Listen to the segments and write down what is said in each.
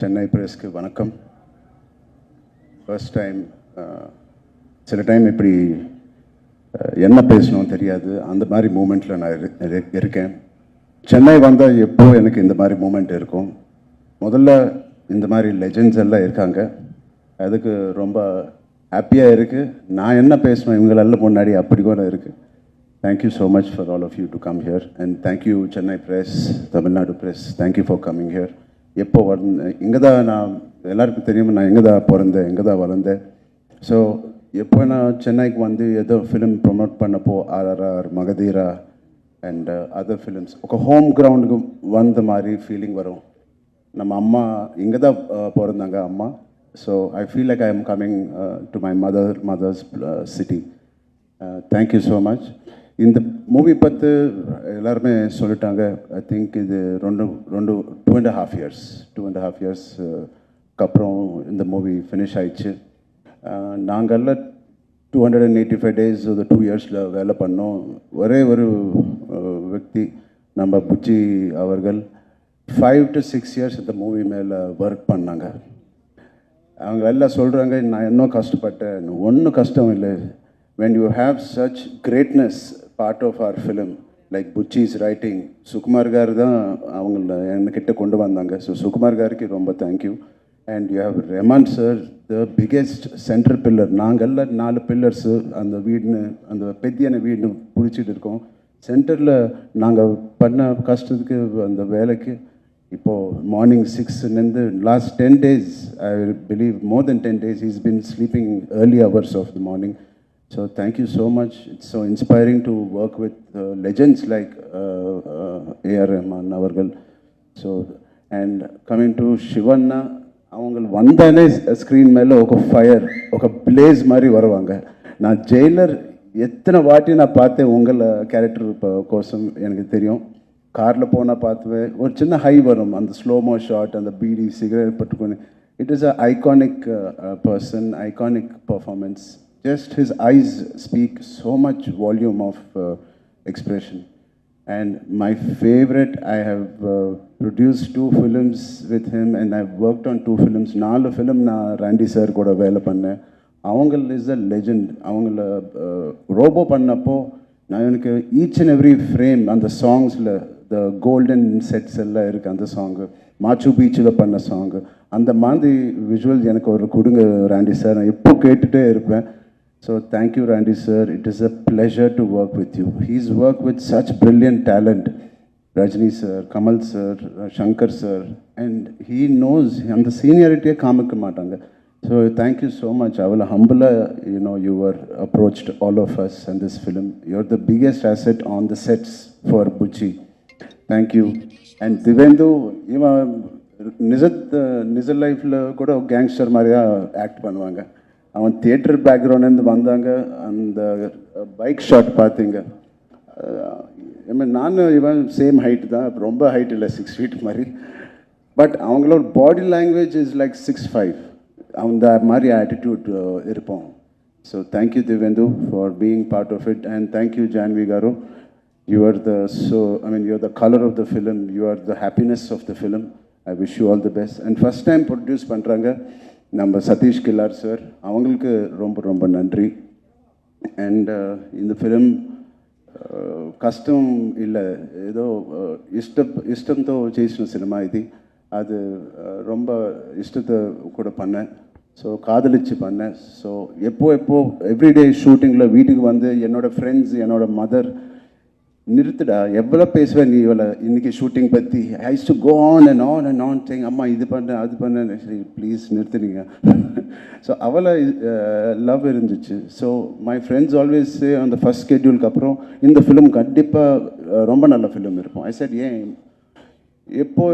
சென்னை பிரஸ்க்கு வணக்கம். First time சில time இப்படி என்ன பேசணும் தெரியாது, அந்த மாதிரி மூமெண்ட்டில் நான் இருக்கேன். சென்னை வந்தால் எப்போ எனக்கு இந்த மாதிரி மூமெண்ட் இருக்கும். முதல்ல இந்த மாதிரி லெஜெண்ட்ஸ் எல்லாம் இருக்காங்க, அதுக்கு ரொம்ப ஹாப்பியாக இருக்குது. நான் என்ன பேசணும் இவங்களெல்லாம் முன்னாடி அப்படி கூட இருக்குது. Thank you so much for all of you to come here and thank you Chennai press, Tamil Nadu press, thank you for coming here. எப்போ இங்கே தான் நான் எல்லாருக்கும் தெரியும், நான் எங்கே தான் பிறந்தேன், எங்கே தான் வளர்ந்தேன். ஸோ எப்போ நான் சென்னைக்கு வந்து ஏதோ ஃபிலிம் ப்ரொமோட் பண்ணப்போ RRR, Magadheera and other films ஒரு ஹோம் கிரவுண்டுக்கு வந்த மாதிரி ஃபீலிங் வரும். நம்ம அம்மா இங்கே தான் பிறந்தாங்க அம்மா. So I feel like I am coming to my mother's city. Thank you so much. இந்த மூவி பற்றி எல்லாருமே சொல்லிட்டாங்க. ஐ திங்க் இது 2.5 இயர்ஸ்க்கு அப்புறம் இந்த மூவி ஃபினிஷ் ஆயிடுச்சு. நாங்கள்லாம் 285 days ஒரு 2 இயர்ஸில் வேலை பண்ணோம். ஒரே ஒரு వ్యక్తి நம்ம புச்சி அவர்கள் 5 to 6 years இந்த மூவி மேலே ஒர்க் பண்ணாங்க. அவங்க எல்லாம் சொல்கிறாங்க, நான் இன்னும் கஷ்டப்பட்டேன். ஒன்றும் கஷ்டம் இல்லை. when you have such greatness part of our film like Buchi's writing, Sukumar car தான் அவங்கள என்கிட்ட கொண்டு வந்தாங்க. ஸோ சுகுமார் காருக்கு ரொம்ப thank you. And you have ரெமான் sir, the biggest central pillar. நாங்கள்லாம் 4 பில்லர்ஸு அந்த வீடுன்னு, அந்த பெத்தியான வீடுன்னு பிடிச்சிட்டு இருக்கோம். சென்டரில் நாங்கள் பண்ண கஷ்டத்துக்கு அந்த வேலைக்கு இப்போது morning 6 last 10 days, I believe more than 10 days he's been sleeping early hours of the morning. So thank you so much. It's so inspiring to work with legends like A.R. Rahman avargal. So and coming to Shivanna, avangal vandane screen mele oka fire, oka blaze mari varuvanga. Na jailer எத்தனை வாட்டி நான் பார்த்தேன் உங்கள் character கோசம் எனக்கு தெரியும். காரில் போனால் பார்த்துவேன், ஒரு சின்ன ஹை வரும், அந்த ஸ்லோமோ ஷாட், அந்த பீடி சிகரெட் பட்டுக்கொண்டு. It is a iconic person, iconic performance. Just his eyes speak so much volume of expression. And my favorite, I have produced 2 films with him and I've worked on 2 films. 4 film na Randy sir kuda vela panna. Avangal is a legend. Avangala robo pannappo na enakku each and every frame and the songs la the golden sets ella irukku. And the song Machu Picchu la panna song and the mandi visual enakku oru kudunga Randy sir, na eppo kettute irupen. So thank you Randy sir, it is a pleasure to work with you. He's worked with such brilliant talent, Rajni sir, Kamal sir, Shankar sir, and he knows, and the seniority kaamikka matanga. So thank you so much. Avala humble, you were approached all of us in this film. You're the biggest asset on the sets for Buchi. Thank you. And Divendu, நிஜ லைஃப்பில் கூட gangster மாதிரியா act பண்ணுவாங்க. அவன் theatre பேக்ரவுண்ட்லேருந்து வந்தாங்க. அந்த bike shot பார்த்தீங்க. நானும் இவன் சேம் ஹைட் தான், ரொம்ப ஹைட் இல்லை, 6 feet மாதிரி. பட் அவங்களோட பாடி லாங்குவேஜ் இஸ் லைக் 6'5", அந்த மாதிரி ஆட்டிடியூட் இருப்போம். So thank you Divyendu for being part of it. And thank you Janhvi garu. You are you're the color of the film. You are the happiness of the film. I wish you all the best. And first time produce பண்ணுறாங்க நம்ம Satish கில்லார் sir, அவங்களுக்கு ரொம்ப ரொம்ப நன்றி. And இந்த film కష్టం இல்லை, ఏదో ఇష్టంతో చేసిన సినిమా ఇది. அது ரொம்ப இஷ்டத்தை கூட பண்ணேன். ஸோ காதலிச்சு பண்ணேன். ஸோ எப்போ எவ்ரிடே ஷூட்டிங்கில் வீட்டுக்கு வந்து என்னோடய ஃப்ரெண்ட்ஸ், என்னோடய மதர், நிறுத்துடா எவ்வளோ பேசுவேன் நீ இவளை இன்றைக்கி ஷூட்டிங் பற்றி, ஐஸ் to go on and on saying அம்மா இது பண்ண அது பண்ண, சரி ப்ளீஸ் நிறுத்துனீங்க. ஸோ அவளை லவ் இருந்துச்சு. ஸோ மை ஃப்ரெண்ட்ஸ் ஆல்வேஸ் அந்த ஃபஸ்ட் ஸ்கெட்யூலுக்கு அப்புறம் இந்த ஃபிலிம் கண்டிப்பாக ரொம்ப நல்ல ஃபிலிம் இருக்கும். ஐ செட் ஏன் எப்போ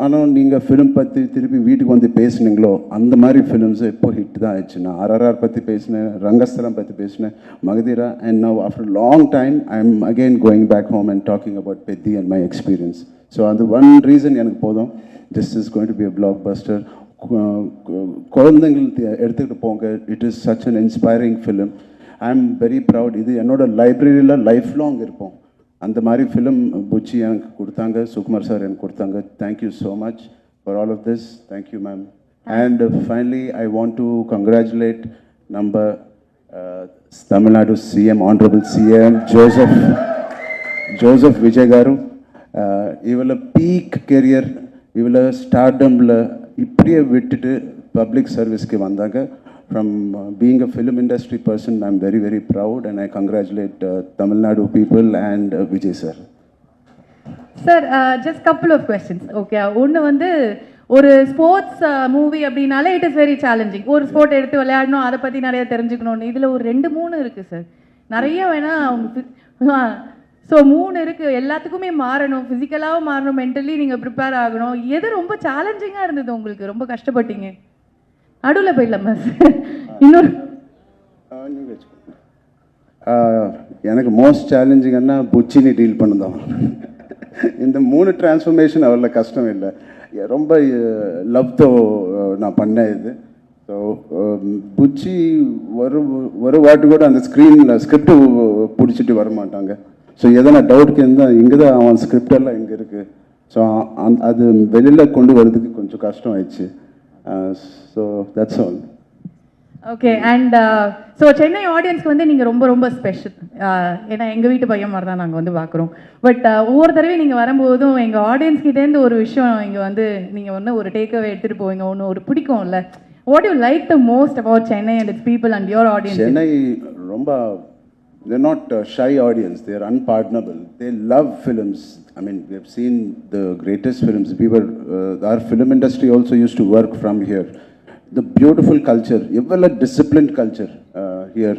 ஆனால் நீங்கள் ஃபிலிம் பற்றி திருப்பி வீட்டுக்கு வந்து பேசுனீங்களோ அந்த மாதிரி ஃபிலிம்ஸ் எப்போ ஹிட் தான் ஆயிடுச்சு. நான் RRR பற்றி பேசினேன், ரங்கஸ்தலம் பற்றி பேசினேன், Magadheera. And now after long time I am again going back home and talking about Peddi and my experience. So அந்த ஒன் ரீசன் எனக்கு போதும். This is going to be a blockbuster. குழந்தைங்களுக்கு எடுத்துக்கிட்டு போங்க. It is such an inspiring film. I am very proud. இது என்னோட லைப்ரரியில் life long இருப்போம். அந்த மாதிரி ஃபிலிம் புச்சி எனக்கு கொடுத்தாங்க, சுகுமார் சார் எனக்கு கொடுத்தாங்க. Thank you so much. for all of this. Thank you, ma'am. And finally, I want to congratulate number Tamil Nadu CM, Honorable CM Joseph Vijay Garu. இவள பீக் கெரியர், இவள ஸ்டார்டமில் இப்படியே விட்டுட்டு பப்ளிக் சர்வீஸ்க்கு வந்தாங்க. From being a film industry person, I'm very, very proud and I congratulate Tamil Nadu people and Vijay sir. Sir, just couple of questions. Okay, ஒன்று வந்து ஒரு sports movie அப்படின்னாலே it is very challenging. ஒரு sport எடுத்து விளையாடணும், அதை பற்றி நிறைய தெரிஞ்சுக்கணும்னு. இதில் ஒரு 2-3 இருக்குது சார். நிறைய வேணால் அவங்க ஸோ 3 இருக்குது. எல்லாத்துக்குமே மாறணும், ஃபிசிக்கலாகவும் மாறணும், மென்டலி நீங்கள் ப்ரிப்பேர் ஆகணும். எது ரொம்ப சேலஞ்சிங்காக இருந்தது உங்களுக்கு? ரொம்ப கஷ்டப்பட்டீங்க? நடுவில் போயிடலாமா சார்? இன்னொரு எனக்கு மோஸ்ட் சேலஞ்சிங்கன்னா புச்சினி டீல் பண்ணுதான். இந்த 3 டிரான்ஸ்ஃபர்மேஷன் அவ்வளோ கஷ்டம் இல்லை. ரொம்ப லவ்தோ நான் பண்ணேன் இது. ஸோ புச்சி ஒரு வாட்டி கூட அந்த ஸ்க்ரீனில் ஸ்கிரிப்டு பிடிச்சிட்டு வர மாட்டாங்க. ஸோ எதனா டவுட்க்கு இருந்தால் இங்கே தான் அவன் ஸ்கிரிப்டெல்லாம் இங்கே இருக்குது. ஸோ அது வெளியில் கொண்டு வரதுக்கு கொஞ்சம் கஷ்டம் ஆயிடுச்சு. So that's all. Okay. And so Chennai ஆடியன்ஸ்க்கு வந்து நீங்கள் ரொம்ப ரொம்ப ஸ்பெஷல். ஏன்னா எங்கள் வீட்டு பையன் மாதிரி தான் நாங்கள் வந்து பார்க்குறோம். பட் ஒவ்வொரு தடவையும் நீங்கள் வரும்போதும் எங்கள் ஆடியன்ஸ்கிட்டேருந்து ஒரு விஷயம் இங்கே வந்து நீங்கள் வந்து ஒரு டேக்அவே எடுத்துகிட்டு போவீங்க. ஒன்று ஒரு பிடிக்கும்ல. What you like the most about Chennai and it's people and your audience? Chennai ரொம்ப they're not shy audience, they're unpardonable, they love films. I mean, we have seen the greatest films. Our film industry also used to work from here. The beautiful culture, எவ்வளோ disciplined culture here.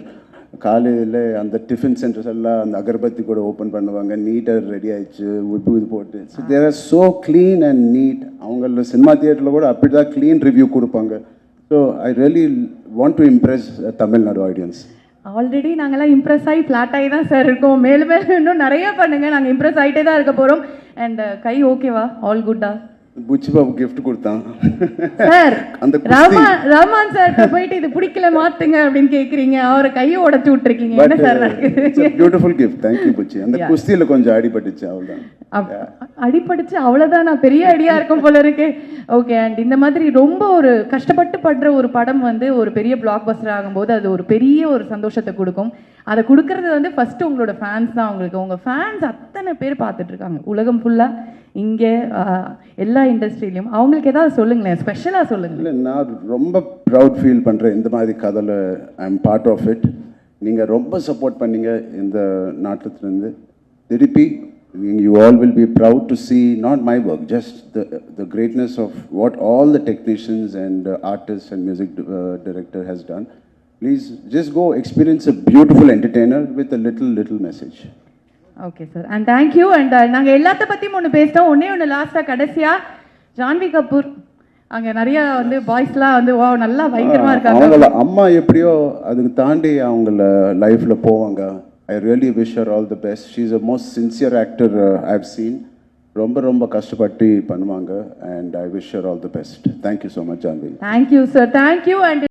காலையில் அந்த tiffin centres எல்லாம் அந்த அகர்பத்தி கூட open பண்ணுவாங்க, நீட்டாக ready ஆயிடுச்சு, உப்பு இது போட்டு. So there are so clean and neat. அவங்கள சினிமா தியேட்டரில் கூட அப்படி தான் க்ளீன் ரிவ்யூ கொடுப்பாங்க. So I really want to impress Tamil Nadu audience. Already நாங்கள்லாம் இம்ப்ரெஸ் ஆகி ஃப்ளாட் ஆகி தான் சார் இருக்கோம். மேலும் மேலும் இன்னும் நிறைய பண்ணுங்கள், நாங்கள் இம்ப்ரெஸ் ஆகிட்டே தான் இருக்க போகிறோம். அண்ட் கை ஓகேவா? ஆல் குட்டா? புச்சி பாபு கிஃப்ட் கொடுத்தான் சார். அந்த ரஹ்மான் சார் போயிட்டு இது பிடிக்கல மாத்துங்க அப்படின்னு கேக்குறீங்க, அவரை கையை உடைச்சு விட்டுருக்கீங்க. என்ன சார் நடக்குது? Beautiful gift. தேங்க்யூ புச்சி. அந்த குஸ்தியில கொஞ்சம் அடிபட்டுச்சு, அவ்வளவுதான். அடிபட்டுச்சு அவ்வளவுதான். நான் பெரிய அடியா இருக்கும் போல இருக்கு. ஓகே. அண்ட் இந்த மாதிரி ரொம்ப ஒரு கஷ்டப்பட்டு படுற ஒரு படம் வந்து ஒரு பெரிய பிளாக் பஸ்டர் ஆகும்போது அது ஒரு பெரிய ஒரு சந்தோஷத்தை கொடுக்கும். அதை கொடுக்கறது வந்து ஃபர்ஸ்ட் உங்களோட ஃபேன்ஸ் தான். உங்களுக்கு உங்க ஃபேன்ஸ் அத்தனை பேர் பார்த்துட்டு இருக்காங்க உலகம் ஃபுல்லா, இங்கே எல்லா இண்டஸ்ட்ரியிலையும். அவங்களுக்கு ஏதாவது சொல்லுங்களேன், ஸ்பெஷலாக சொல்லுங்கள். இல்லை, நான் ரொம்ப ப்ரவுட் ஃபீல் பண்ணுறேன் இந்த மாதிரி கதையில். I am part of it. நீங்கள் ரொம்ப சப்போர்ட் பண்ணீங்க இந்த நாட்டத்துலேருந்து. திருப்பி you all will be proud to see not my work, just the greatness of what all the technicians and artists and music director has done. Please just go experience a beautiful entertainer with a little message. Okay sir. And thank you. And நாங்கள் எல்லாத்த பற்றியும் ஒன்று பேசிட்டோம். ஒன்று லாஸ்ட்டாக கடைசியாக ஜான்வி கபூர் அங்கே நிறைய வந்து பாய்ஸ்லாம் வந்து வா நல்லா பயங்கரமாக இருக்காங்க. அவங்கள அம்மா எப்படியோ அதுக்கு தாண்டி அவங்கள லைஃப்பில் போவாங்க. I really wish her all the best. She is the most sincere actor I've seen. ரொம்ப கஷ்டப்பட்டு பண்ணுவாங்க. And I wish her all the best. Thank you so much, Janvi. Thank you, sir. Thank you. And